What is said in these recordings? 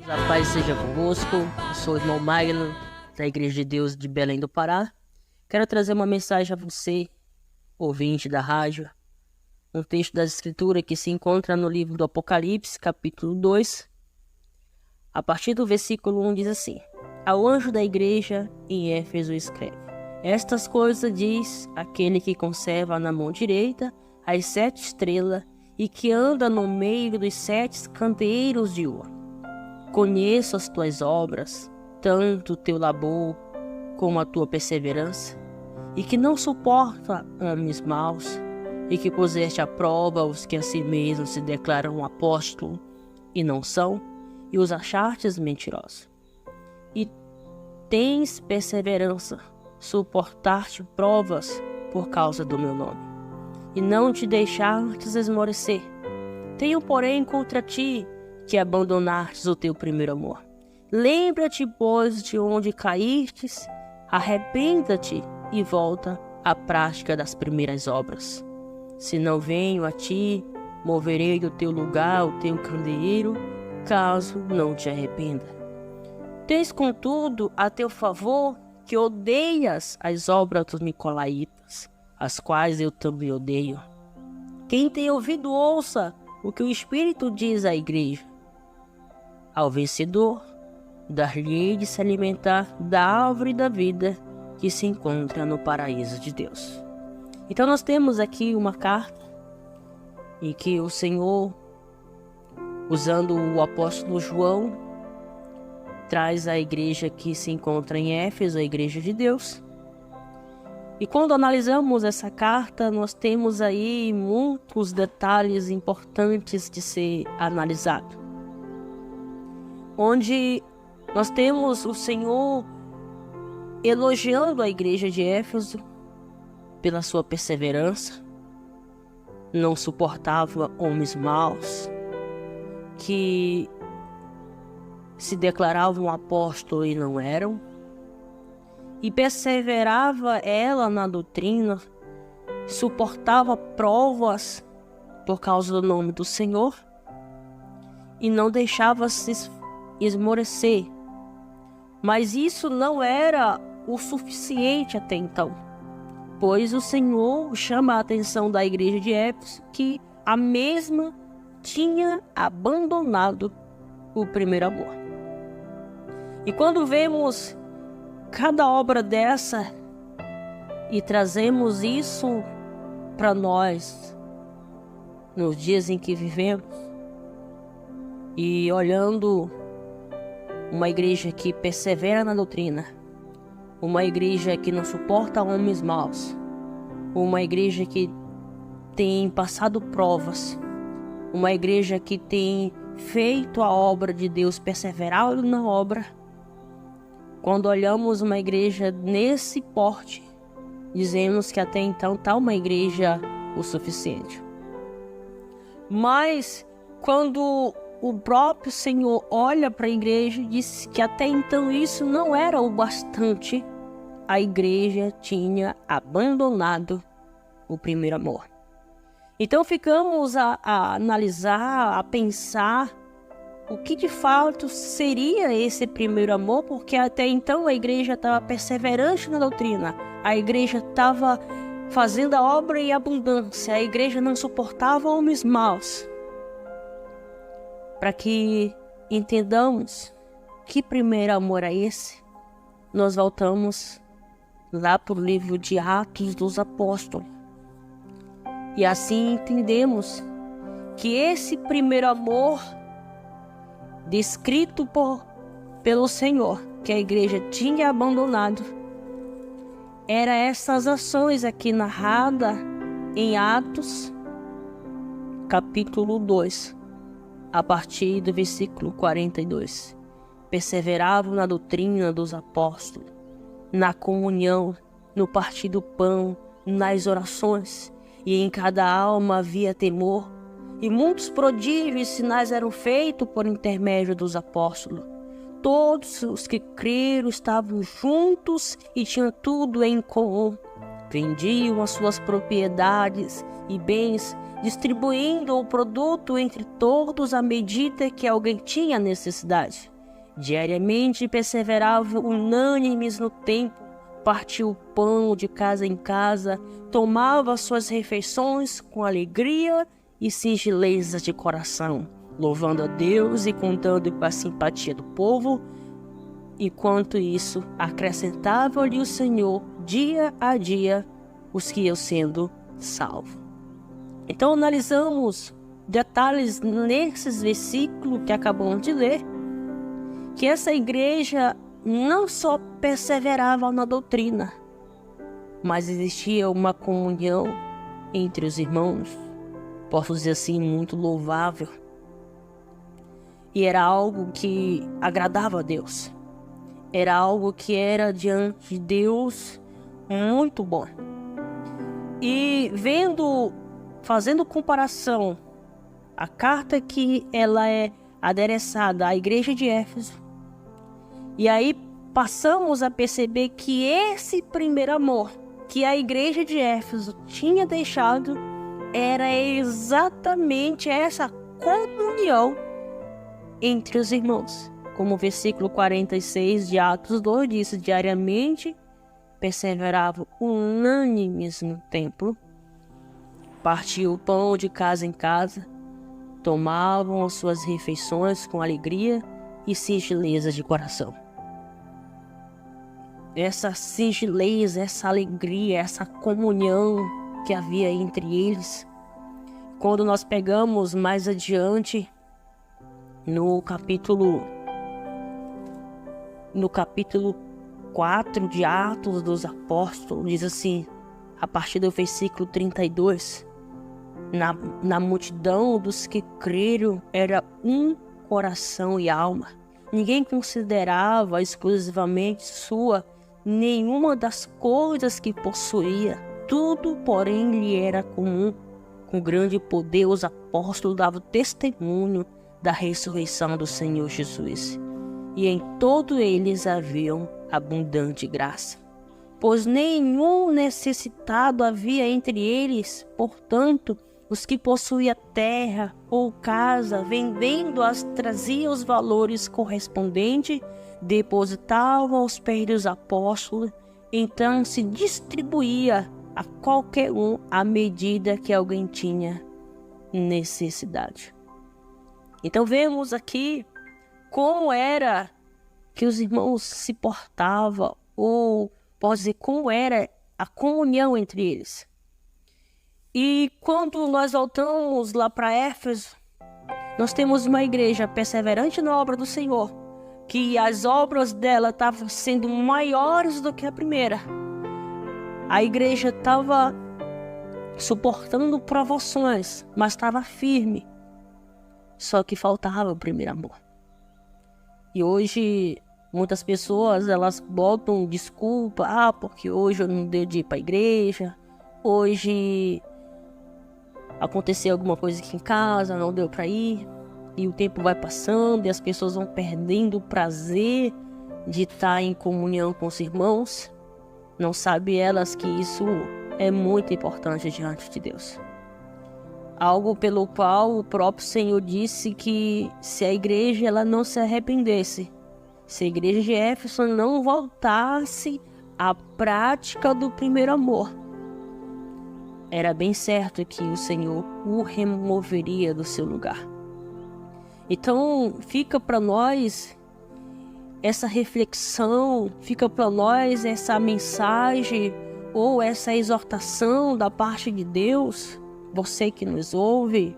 A paz seja convosco. Eu sou o irmão Magno, da Igreja de Deus de Belém do Pará. Quero trazer uma mensagem a você, ouvinte da rádio. Um texto da Escritura que se encontra no livro do Apocalipse, capítulo 2. A partir do versículo 1 diz assim: Ao anjo da igreja em Éfeso escreve: Estas coisas diz aquele que conserva na mão direita as 7 estrelas e que anda no meio dos 7 candeeiros de ouro. Conheço as tuas obras, tanto o teu labor como a tua perseverança, e que não suporta homens maus, e que puseste à prova os que a si mesmos se declaram apóstolos e não são, e os achartes mentirosos. E tens perseverança, suportar-te provas por causa do meu nome, e não te deixastes esmorecer. Tenho, porém, contra ti que abandonastes o teu primeiro amor. Lembra-te, pois, de onde caístes, arrependa-te e volta à prática das primeiras obras. Se não venho a ti, moverei do teu lugar o teu candeeiro, caso não te arrependa. Tens, contudo, a teu favor que odeias as obras dos nicolaítas, as quais eu também odeio. Quem tem ouvido, ouça o que o Espírito diz à igreja. Ao vencedor, dar-lhe-ei de se alimentar da árvore da vida que se encontra no paraíso de Deus. Então nós temos aqui uma carta em que o Senhor, usando o apóstolo João, traz a igreja que se encontra em Éfeso, a igreja de Deus. E quando analisamos essa carta, nós temos aí muitos detalhes importantes de ser analisado. Onde nós temos o Senhor elogiando a igreja de Éfeso pela sua perseverança, não suportava homens maus, que se declaravam apóstolos e não eram, e perseverava ela na doutrina, suportava provas por causa do nome do Senhor e não deixava se esmorecer. Mas isso não era o suficiente até então, pois o Senhor chama a atenção da igreja de Éfeso que a mesma tinha abandonado o primeiro amor. E quando vemos cada obra dessa e trazemos isso para nós nos dias em que vivemos, e olhando uma igreja que persevera na doutrina, uma igreja que não suporta homens maus, uma igreja que tem passado provas, uma igreja que tem feito a obra de Deus, perseverado na obra. Quando olhamos uma igreja nesse porte, dizemos que até então está uma igreja o suficiente. Mas quando o próprio Senhor olha para a igreja e diz que até então isso não era o bastante, a igreja tinha abandonado o primeiro amor. Então ficamos a analisar, a pensar o que de fato seria esse primeiro amor, porque até então a igreja estava perseverante na doutrina, a igreja estava fazendo a obra em abundância, a igreja não suportava homens maus. Para que entendamos que primeiro amor é esse, nós voltamos lá para o livro de Atos dos Apóstolos. E assim entendemos que esse primeiro amor descrito pelo Senhor, que a igreja tinha abandonado, era essas ações aqui narradas em Atos, capítulo 2, a partir do versículo 42. Perseveravam na doutrina dos apóstolos, na comunhão, no partir do pão, nas orações, e em cada alma havia temor, e muitos prodígios e sinais eram feitos por intermédio dos apóstolos. Todos os que creram estavam juntos e tinham tudo em comum. Vendiam as suas propriedades e bens, distribuindo o produto entre todos à medida que alguém tinha necessidade. Diariamente perseveravam unânimes no templo, partiam o pão de casa em casa, tomavam suas refeições com alegria e singeleza de coração, louvando a Deus e contando com a simpatia do povo. Enquanto isso, acrescentava-lhe o Senhor dia a dia os que iam sendo salvos. Então analisamos detalhes nesses versículos que acabamos de ler, que essa igreja não só perseverava na doutrina, mas existia uma comunhão entre os irmãos, posso dizer assim, muito louvável. E era algo que agradava a Deus. Era algo que era diante de Deus muito bom. E fazendo comparação, a carta que ela é adereçada à igreja de Éfeso, e aí passamos a perceber que esse primeiro amor que a igreja de Éfeso tinha deixado era exatamente essa comunhão entre os irmãos. Como o versículo 46 de Atos 2 diz, diariamente perseveravam unânimes no templo, partiam o pão de casa em casa, tomavam as suas refeições com alegria e singeleza de coração. Essa singeleza, essa alegria, essa comunhão que havia entre eles, quando nós pegamos mais adiante no capítulo 4 de Atos dos Apóstolos, diz assim, a partir do versículo 32, na multidão dos que creram era um coração e alma. Ninguém considerava exclusivamente sua nenhuma das coisas que possuía. Tudo, porém, lhe era comum. Com grande poder, os apóstolos davam testemunho da ressurreição do Senhor Jesus. E em todos eles haviam abundante graça. Pois nenhum necessitado havia entre eles. Portanto, os que possuíam terra ou casa, vendendo-as, traziam os valores correspondentes, depositavam aos pés dos apóstolos, então se distribuía a qualquer um à medida que alguém tinha necessidade. Então vemos aqui como era que os irmãos se portavam, ou pode dizer como era a comunhão entre eles. E quando nós voltamos lá para Éfeso, nós temos uma igreja perseverante na obra do Senhor, que as obras dela estavam sendo maiores do que a primeira. A igreja estava suportando provações, mas estava firme. Só que faltava o primeiro amor. E hoje muitas pessoas elas botam desculpa, porque hoje eu não dei de ir para a igreja, hoje aconteceu alguma coisa aqui em casa, não deu para ir. E o tempo vai passando e as pessoas vão perdendo o prazer de estar em comunhão com os irmãos. Não sabem elas que isso é muito importante diante de Deus. Algo pelo qual o próprio Senhor disse que se a igreja ela não se arrependesse, se a igreja de Éfeso não voltasse à prática do primeiro amor, era bem certo que o Senhor o removeria do seu lugar. Então fica para nós essa reflexão, fica para nós essa mensagem ou essa exortação da parte de Deus. Você que nos ouve,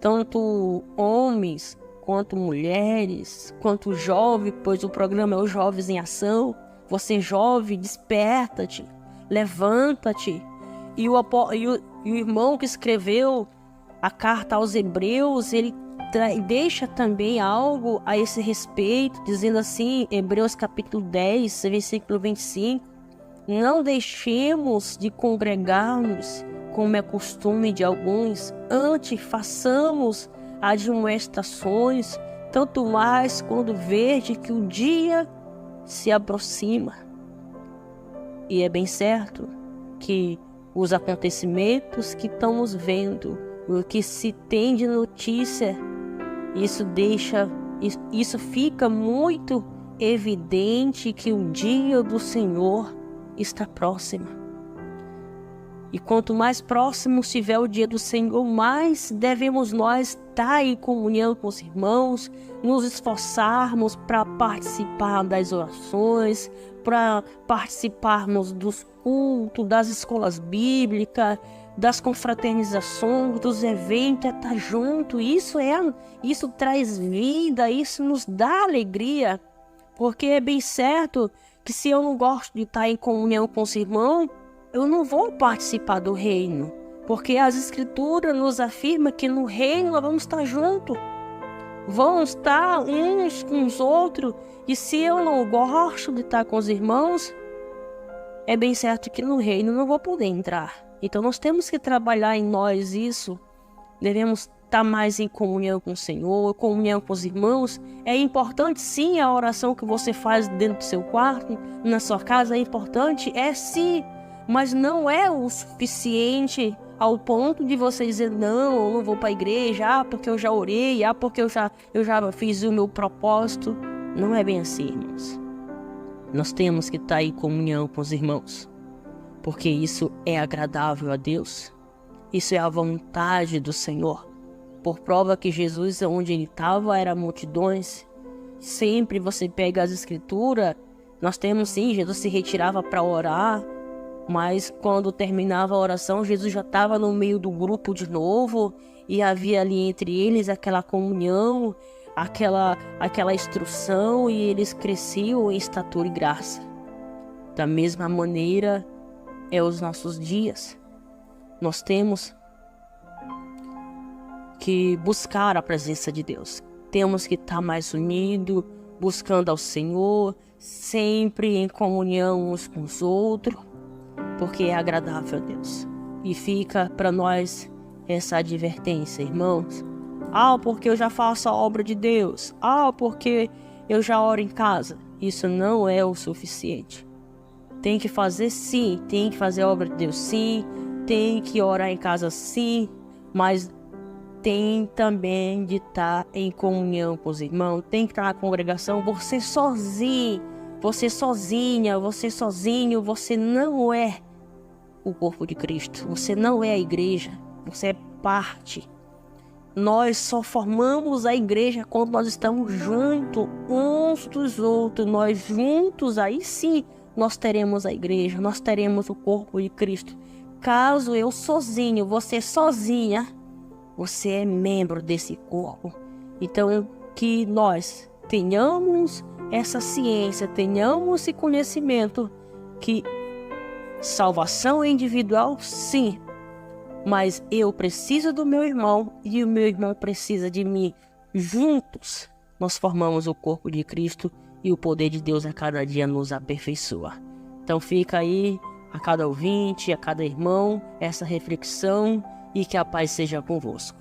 tanto homens quanto mulheres, quanto jovens, pois o programa é os Jovens em Ação. Você jovem, desperta-te, levanta-te. E o irmão que escreveu a carta aos Hebreus, ele deixa também algo a esse respeito, dizendo assim, Hebreus capítulo 10, versículo 25, não deixemos de congregar-nos, como é costume de alguns, antes façamos admoestações, tanto mais quando vede que o dia se aproxima. E é bem certo que os acontecimentos que estamos vendo, o que se tem de notícia, isso deixa Isso fica muito evidente que o dia do Senhor está próximo. E quanto mais próximo estiver o dia do Senhor, mais devemos nós estar em comunhão com os irmãos, nos esforçarmos para participar das orações, para participarmos dos cultos, das escolas bíblicas, das confraternizações, dos eventos, estar junto. Isso traz vida, isso nos dá alegria, porque é bem certo que se eu não gosto de estar em comunhão com os irmãos, eu não vou participar do reino, porque as escrituras nos afirmam que no reino nós vamos estar juntos, vamos estar uns com os outros, e se eu não gosto de estar com os irmãos, é bem certo que no reino eu não vou poder entrar. Então nós temos que trabalhar em nós isso, devemos estar mais em comunhão com o Senhor, comunhão com os irmãos. É importante sim a oração que você faz dentro do seu quarto, na sua casa, é importante, sim, mas não é o suficiente ao ponto de você dizer, não, eu não vou para a igreja, porque eu já orei, porque eu já fiz o meu propósito. Não é bem assim, irmãos. Nós temos que estar em comunhão com os irmãos, porque isso é agradável a Deus, isso é a vontade do Senhor. Por prova que Jesus, onde ele estava, era multidões. Sempre você pega as escrituras, nós temos sim, Jesus se retirava para orar, mas quando terminava a oração, Jesus já estava no meio do grupo de novo, e havia ali entre eles aquela comunhão, aquela instrução, e eles cresciam em estatura e graça. Da mesma maneira, é os nossos dias. Nós temos que buscar a presença de Deus. Temos que estar mais unidos, buscando ao Senhor, sempre em comunhão uns com os outros, porque é agradável a Deus. E fica para nós essa advertência, irmãos. Porque eu já faço a obra de Deus. Porque eu já oro em casa. Isso não é o suficiente. Tem que fazer sim, tem que fazer a obra de Deus sim, tem que orar em casa sim, mas tem também de estar em comunhão com os irmãos, tem que estar na congregação. Você sozinho, você sozinha, você sozinho, você não é o corpo de Cristo, você não é a igreja, você é parte. Nós só formamos a igreja quando nós estamos juntos uns dos outros. Nós juntos, aí sim, nós teremos a igreja, nós teremos o corpo de Cristo. Caso eu sozinho, você sozinha, você é membro desse corpo. Então, que nós tenhamos essa ciência, tenhamos esse conhecimento que salvação é individual, sim, mas eu preciso do meu irmão e o meu irmão precisa de mim. Juntos, nós formamos o corpo de Cristo e o poder de Deus a cada dia nos aperfeiçoa. Então fica aí a cada ouvinte, a cada irmão, essa reflexão, e que a paz seja convosco.